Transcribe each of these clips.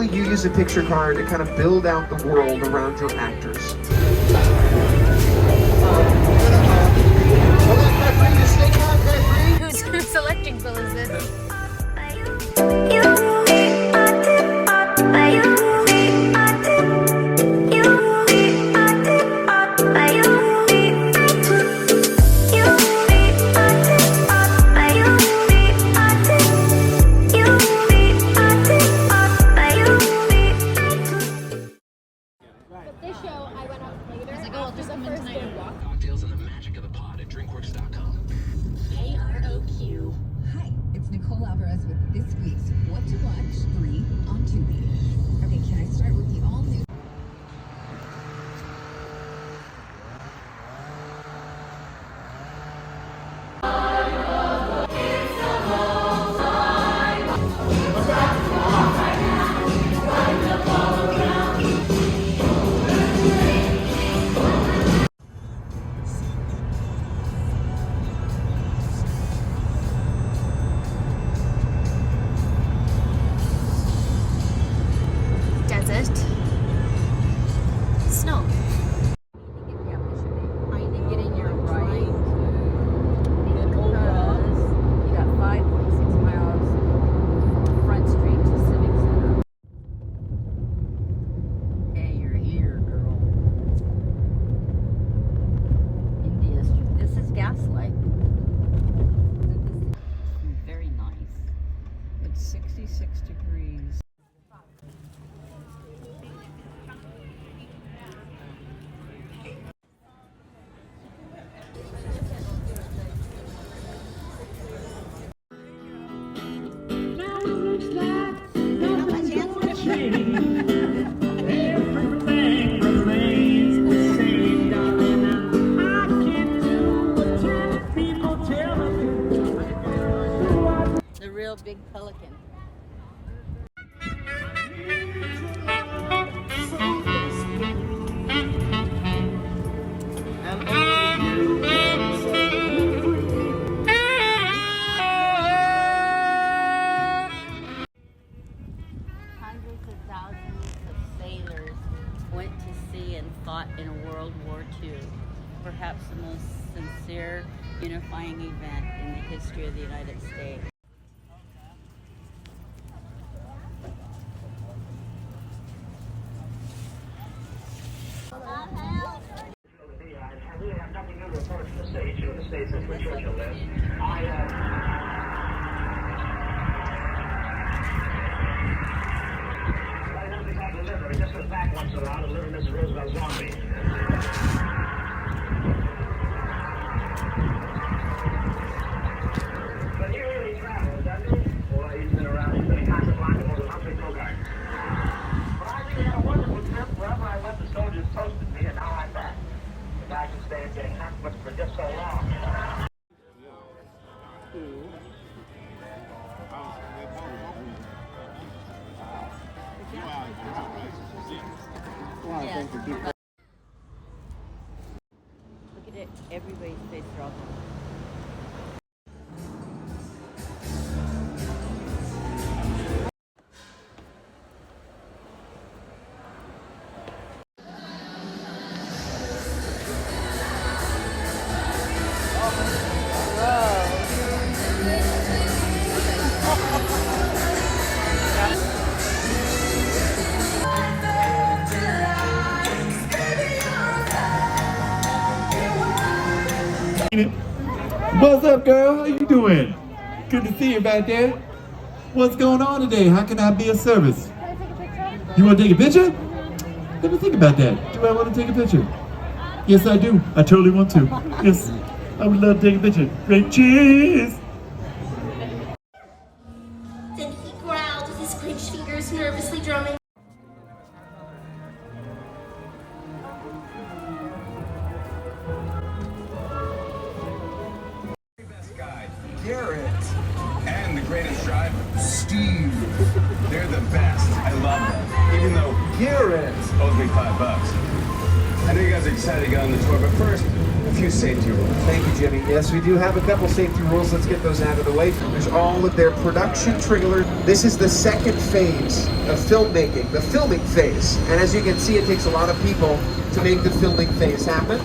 basically you use a picture card to kind of build out the world around your actors. Whose electric bill is this? This show, I went up later. I was like, oh, I'll just come in tonight and walk. Cocktails and the magic of the pod at drinkworks.com. AROQ. Hi, it's Nicole Alvarez with this week's What to Watch 3 on Tubi. Okay, can I start with the all-new... Desert. Snow. Finding it in your right. Because you got 5.6 miles from Front Street to Civic Center. Hey, you're here, girl. India Street. This is Gaslight. Very nice. It's 66 degrees. Everything remains the same, darling. I can do what 10 people tell me. The real big pelican. Hundreds of thousands of sailors went to sea and fought in World War II. Perhaps the most sincere, unifying event in the history of the United States. We have nothing new to report from the States. You're in the States, that's where Churchill lived. I don't think I deliver. It just goes back once in a while to deliver Mrs. Roosevelt's laundry. But he really travels, doesn't he? Boy, he's been around. He's been in Casablanca more than Humphrey Bogart. But I really had a wonderful trip. Wherever I went, the soldiers toasted me, and now I'm back. I can stay and getting happy for just so long. Yeah. Look at it, everybody's face dropping. What's up, girl? How you doing? Good to see you back there. What's going on today? How can I be of service? Can I take a picture? You want to take a picture? Let me think about that. Do I want to take a picture? Yes, I do. I totally want to. Yes, I would love to take a picture. Great. Cheers! Then he growled with his clenched fingers nervously drumming. Garrett. And the greatest driver, Steve. They're the best. I love them. Even though Garrett owes me $5. I know you guys are excited to get on the tour, but first, few safety rules. Thank you, Jimmy. Yes, we do have a couple safety rules. Let's get those out of the way. There's all of their production trailer. This is the second phase of filmmaking, the filming phase. And as you can see, it takes a lot of people to make the filming phase happen.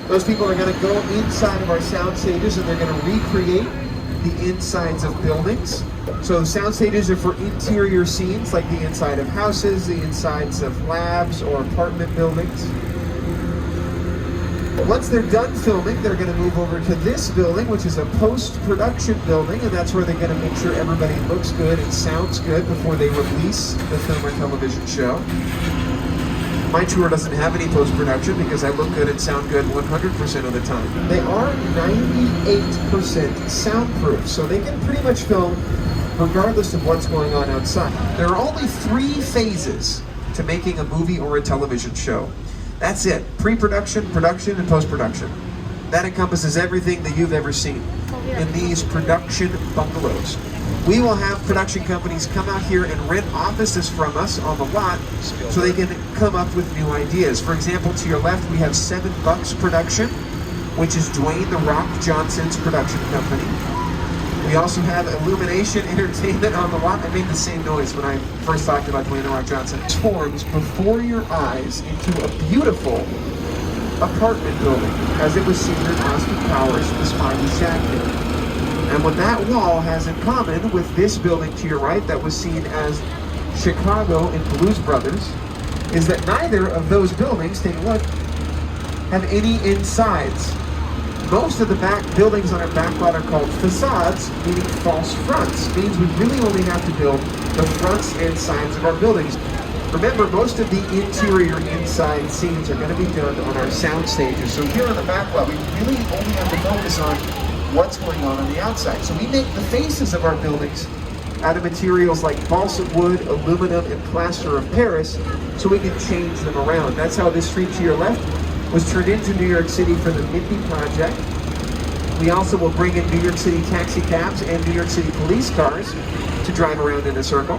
Those people are going to go inside of our sound stages and they're going to recreate the insides of buildings. So sound stages are for interior scenes like the inside of houses, the insides of labs or apartment buildings. Once they're done filming, they're going to move over to this building, which is a post-production building, and that's where they're going to make sure everybody looks good and sounds good before they release the film or television show. My tour doesn't have any post-production because I look good and sound good 100% of the time. They are 98% soundproof, so they can pretty much film regardless of what's going on outside. There are only 3 phases to making a movie or a television show. That's it. Pre-production, production, and post-production. That encompasses everything that you've ever seen in these production bungalows. We will have production companies come out here and rent offices from us on the lot so they can come up with new ideas. For example, to your left, we have 7 Bucks Production, which is Dwayne "The Rock" Johnson's production company. We also have Illumination Entertainment on the lot. I made the same noise when I first talked about Dwayne "The Rock" Johnson. It transforms before your eyes into a beautiful apartment building, as it was seen in Austin Powers, The Spidey Shack did. And what that wall has in common with this building to your right that was seen as Chicago in Blues Brothers is that neither of those buildings, take a look, have any insides. Most of the back buildings on our back lot are called facades, meaning false fronts. It means we really only have to build the fronts and sides of our buildings. Remember, most of the interior inside scenes are going to be done on our sound stages. So here on the back lot, we really only have to focus on what's going on the outside. So we make the faces of our buildings out of materials like balsa wood, aluminum, and plaster of Paris, so we can change them around. That's how this street to your left was turned into New York City for the Mindy Project. We also will bring in New York City taxi cabs and New York City police cars to drive around in a circle,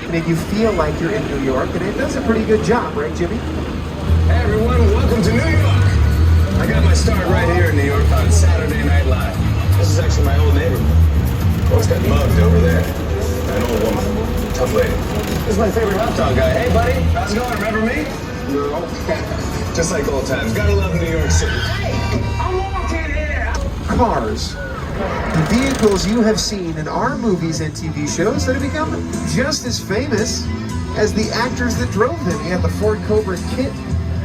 make you feel like you're in New York, and it does a pretty good job, right, Jimmy? Hey everyone, welcome to New York. I got my start right here in New York on Saturday Night Live. This is actually my old neighborhood. Always got mugged over there. An old woman, tough lady. This is my favorite hot dog guy. Hey buddy, how's it going? Remember me? Just like old times. Gotta love New York City. Hey, I'm walking here. Cars. The vehicles you have seen in our movies and TV shows that have become just as famous as the actors that drove them. You have the Ford Cobra kit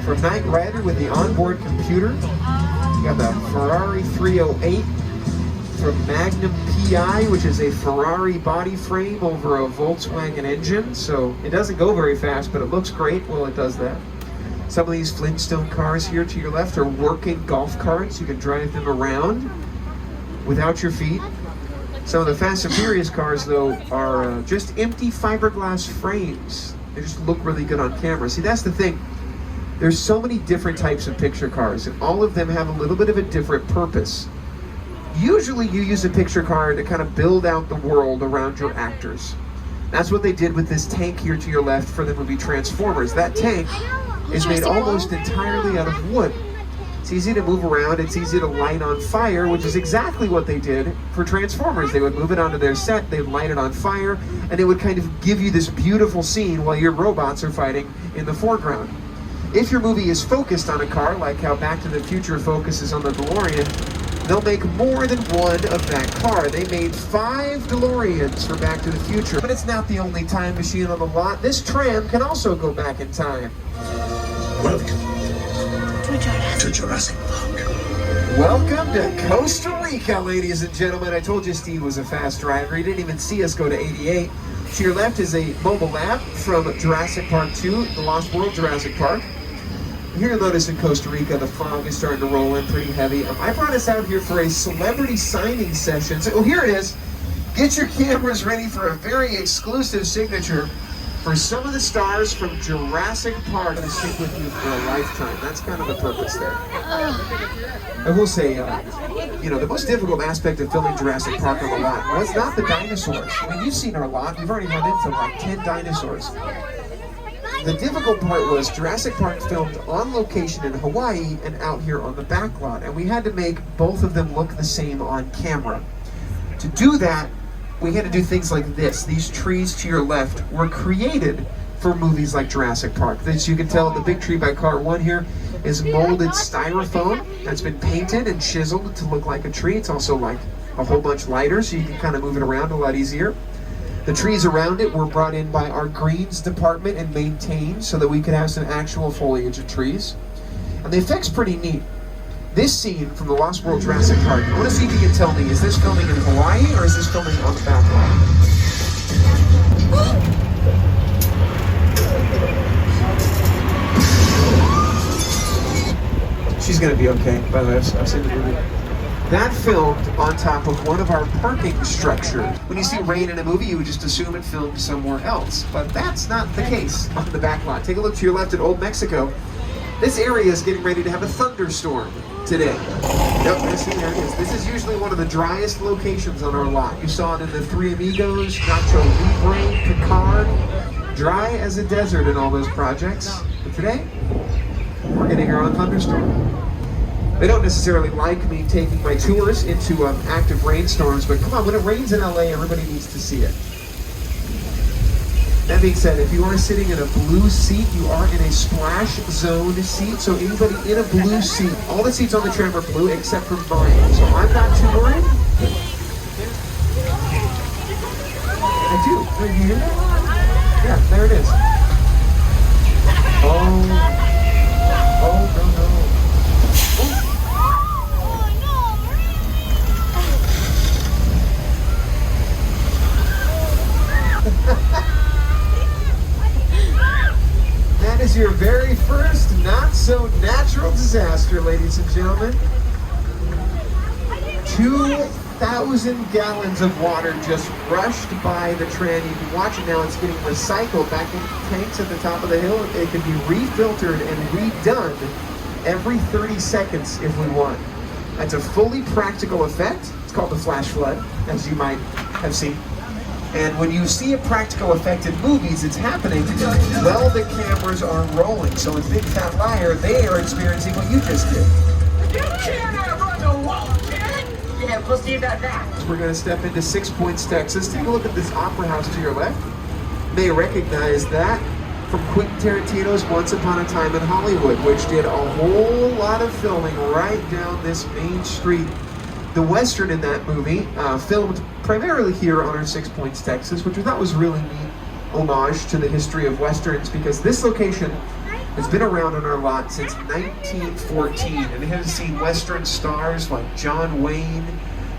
from Knight Rider with the onboard computer. You got the Ferrari 308 from Magnum PI, which is a Ferrari body frame over a Volkswagen engine. So it doesn't go very fast, but it looks great while it does that. Some of these Flintstone cars here to your left are working golf carts. You can drive them around without your feet. Some of the Fast and Furious cars, though, are just empty fiberglass frames. They just look really good on camera. See, that's the thing. There's so many different types of picture cars, and all of them have a little bit of a different purpose. Usually you use a picture car to kind of build out the world around your actors. That's what they did with this tank here to your left for the movie Transformers. That tank is made almost entirely out of wood. It's easy to move around, it's easy to light on fire, which is exactly what they did for Transformers. They would move it onto their set, they'd light it on fire, and it would kind of give you this beautiful scene while your robots are fighting in the foreground. If your movie is focused on a car, like how Back to the Future focuses on the DeLorean, they'll make more than one of that car. They made 5 DeLoreans for Back to the Future. But it's not the only time machine on the lot. This tram can also go back in time. Welcome to Jurassic Park. Welcome to Costa Rica, ladies and gentlemen. I told you Steve was a fast driver. He didn't even see us go to 88. To your left is a mobile lab from Jurassic Park 2, The Lost World Jurassic Park. Here you'll notice in Costa Rica, the fog is starting to roll in pretty heavy. I brought us out here for a celebrity signing session. So here it is. Get your cameras ready for a very exclusive signature for some of the stars from Jurassic Park to stick with you for a lifetime. That's kind of the purpose there. I will say, the most difficult aspect of filming Jurassic Park on the lot was not the dinosaurs. I mean, you've seen our lot. We've already run into like 10 dinosaurs. The difficult part was Jurassic Park filmed on location in Hawaii and out here on the back lot, and we had to make both of them look the same on camera. To do that, we had to do things like this. These trees to your left were created for movies like Jurassic Park. As you can tell, the big tree by car 1 here is molded styrofoam that's been painted and chiseled to look like a tree. It's also like a whole bunch lighter, so you can kind of move it around a lot easier. The trees around it were brought in by our greens department and maintained so that we could have some actual foliage of trees. And the effect's pretty neat. This scene from the Lost World Jurassic Park, I want to see if you can tell me, is this filming in Hawaii or is this filming on the back lot? She's going to be okay, by the way, I've seen the movie. That filmed on top of one of our parking structures. When you see rain in a movie, you would just assume it filmed somewhere else, but that's not the case on the back lot. Take a look to your left at Old Mexico. This area is getting ready to have a thunderstorm today. Yep, see, there it is. This is usually one of the driest locations on our lot. You saw it in the Three Amigos, Nacho Libre, Picard. Dry as a desert in all those projects. But today, we're getting our own thunderstorm. They don't necessarily like me taking my tours into active rainstorms, but come on, when it rains in LA, everybody needs to see it. That being said, if you are sitting in a blue seat, you are in a splash zone seat. So anybody in a blue seat, all the seats on the tram are blue except for mine. So I'm not too worried. I do. Can you hear that? Yeah, there it is. Oh no, no. That is your very first not-so-natural disaster, ladies and gentlemen. 2,000 gallons of water just rushed by the tram. You can watch it now. It's getting recycled back in tanks at the top of the hill. It can be refiltered and redone every 30 seconds if we want. That's a fully practical effect. It's called the flash flood, as you might have seen. And when you see a practical effect in movies, it's happening while the cameras are rolling. So in Big Fat Liar, they are experiencing what you just did. You cannot run the wall, kid! Yeah, we'll see about that. We're going to step into 6 Points, Texas. Take a look at this opera house to your left. You may recognize that from Quentin Tarantino's Once Upon a Time in Hollywood, which did a whole lot of filming right down this main street. The Western in that movie filmed primarily here on our 6 Points, Texas, which we thought was really neat homage to the history of Westerns, because this location has been around on our lot since 1914, and it has seen Western stars like John Wayne,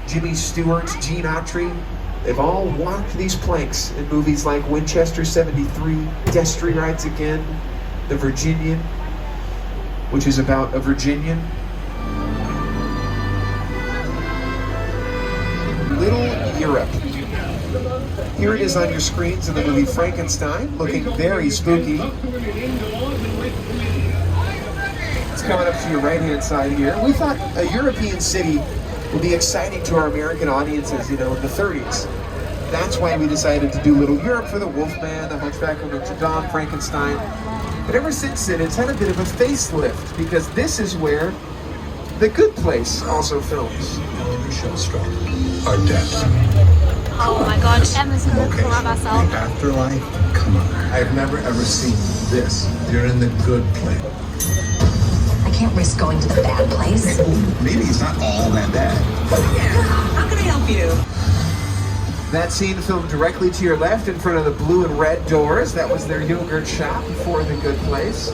Jimmy Stewart, Gene Autry. They've all walked these planks in movies like Winchester 73, Destry Rides Again, The Virginian, which is about a Virginian. Little Europe. Here it is on your screens in the movie Frankenstein, looking very spooky. It's coming up to your right-hand side here. We thought a European city would be exciting to our American audiences, you know, in the 30s. That's why we decided to do Little Europe for the Wolfman, the Hunchback of Notre Dame, Frankenstein. But ever since then, it's had a bit of a facelift, because this is where The Good Place also films. Our depth. Oh my god, Emma's gonna collab us out. The afterlife? Come on. I've never ever seen this. You're in the good place. I can't risk going to the bad place. Maybe it's not all that bad. How can I help you? That scene filmed directly to your left in front of the blue and red doors. That was their yogurt shop for The Good Place.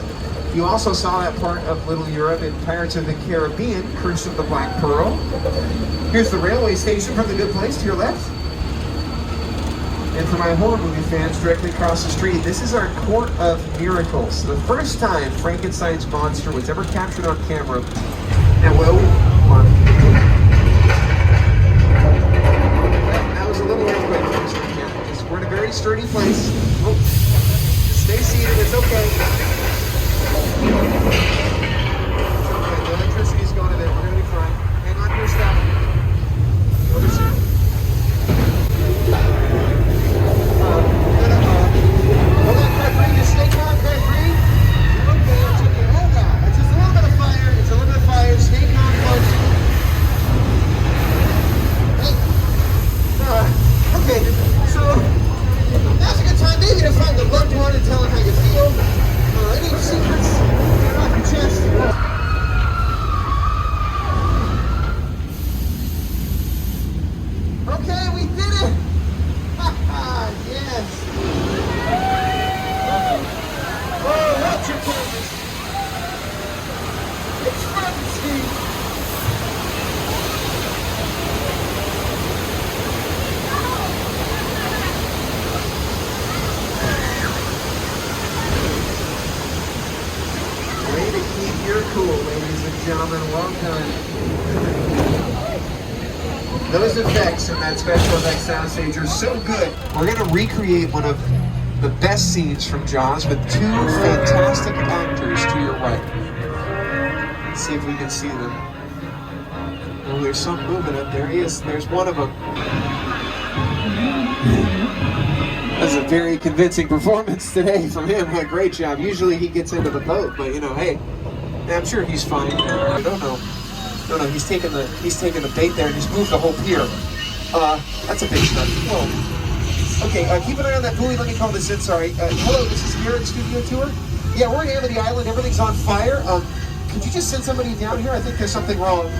You also saw that part of Little Europe in Pirates of the Caribbean, Curse of the Black Pearl. Here's the railway station from The Good Place to your left. And for my horror movie fans, directly across the street, this is our Court of Miracles. The first time Frankenstein's monster was ever captured on camera. Now, whoa, come on. That was a little earthquake. We're in a very sturdy place. Oh, stay seated, it's okay. The electricity's going to there. We're going to be fine. Hang on to your stuff. Over soon. Hold on, Craig. Just stay calm, Craig. Those effects in that special effects soundstage are so good. We're going to recreate one of the best scenes from Jaws with two fantastic actors to your right. Let's see if we can see them. Oh, there's some movement up there. He is. There's one of them. That's a very convincing performance today from him. A great job. Usually he gets into the boat, but you know, hey, I'm sure he's fine. I don't know. No, he's taking the bait there and he's moved the whole pier. That's a big stunt. Whoa. Okay, keep an eye on that buoy. Let me call this in. Sorry. Hello, this is Eric Studio Tour. Yeah, we're in Amity Island. Everything's on fire. Could you just send somebody down here? I think there's something wrong.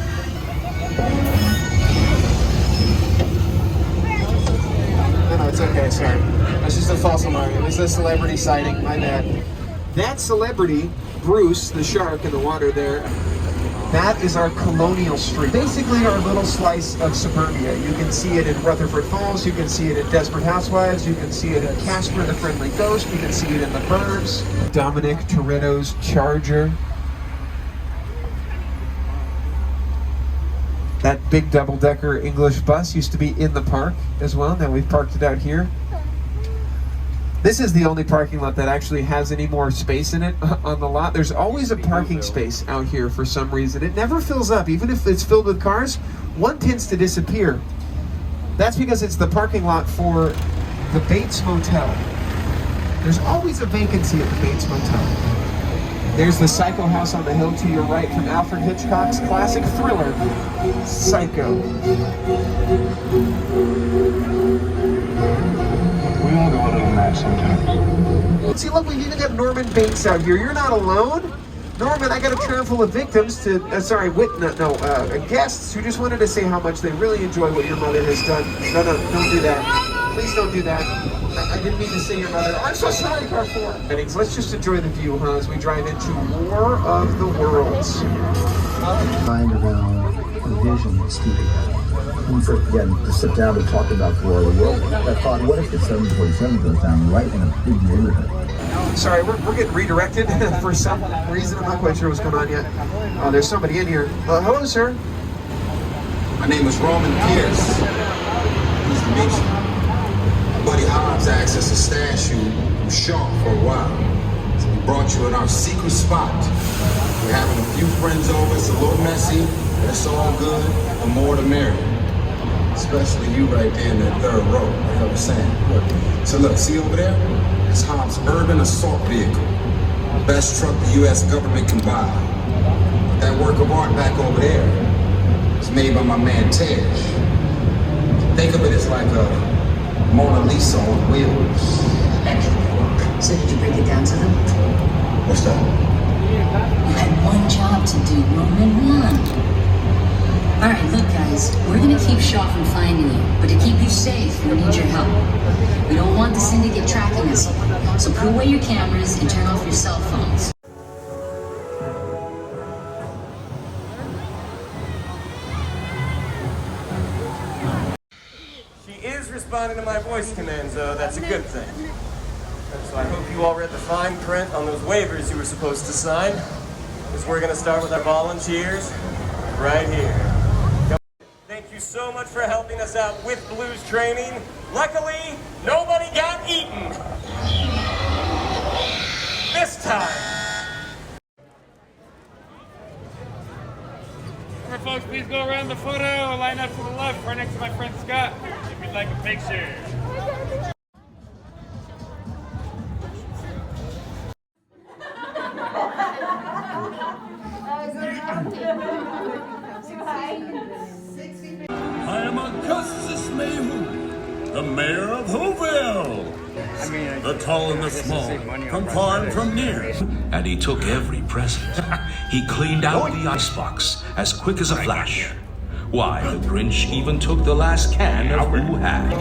No, it's okay. Sorry. That's just a false alarm. It was a celebrity sighting. My bad. That celebrity, Bruce, the shark in the water there, that is our Colonial Street. Basically our little slice of suburbia. You can see it in Rutherford Falls, you can see it in Desperate Housewives, you can see it in Casper the Friendly Ghost, you can see it in The Burbs. Dominic Toretto's Charger. That big double-decker English bus used to be in the park as well. Now we've parked it out here. This is the only parking lot that actually has any more space in it on the lot. There's always a parking space out here for some reason. It never fills up. Even if it's filled with cars, one tends to disappear. That's because it's the parking lot for the Bates Motel. There's always a vacancy at the Bates Motel. There's the Psycho House on the hill to your right from Alfred Hitchcock's classic thriller, Psycho. We all go a little mad sometimes. See, look, we even have Norman Bates out here. You're not alone. Norman, I got a tram full of victims guests who just wanted to say how much they really enjoy what your mother has done. No, don't do that. Please don't do that. I didn't mean to say your mother. I'm so sorry, car 4. Let's just enjoy the view, huh, as we drive into War of the Worlds. Mind around the vision that Stevie had. When we first began to sit down and talk about War of the Worlds, I thought, what if the 747 goes down right in a big neighborhood? Sorry, we're getting redirected for some reason. I'm not quite sure what's going on yet. There's somebody in here. Hello, sir. My name is Roman Pierce. Pleased to meet you. My buddy Hobbs asked us to stash you from Shaw for a while. So we brought you in our secret spot. We're having a few friends over. It's a little messy, but it's all good. The more the merrier. Especially you right there in that third row, like I was saying. So look, see over there? It's Hobbs' urban assault vehicle. Best truck the U.S. government can buy. That work of art back over there is made by my man Tej. Think of it as like a Mona Lisa on wheels. Excellent. So did you break it down to them? What's that? You had one job to do, Roman, one. All right, look, guys, we're gonna keep Shaw from finding you, but to keep you safe, we need your help. We don't want the syndicate tracking us, so put away your cameras and turn off your cell phones. She is responding to my voice commands, though. That's a good thing. So I hope you all read the fine print on those waivers you were supposed to sign, because we're gonna start with our volunteers right here. Thank you so much for helping us out with blues training. Luckily, nobody got eaten. This time. Alright, folks, please go around the photo. Line up to the left, right next to my friend Scott. If you'd like a picture. I am Augustus Mayhew, the mayor of Whoville. The tall and the small, from far and from near. And he took every present. He cleaned out the icebox as quick as a flash. Why, the Grinch even took the last can of Who Had.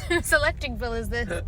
Whose electric bill is this?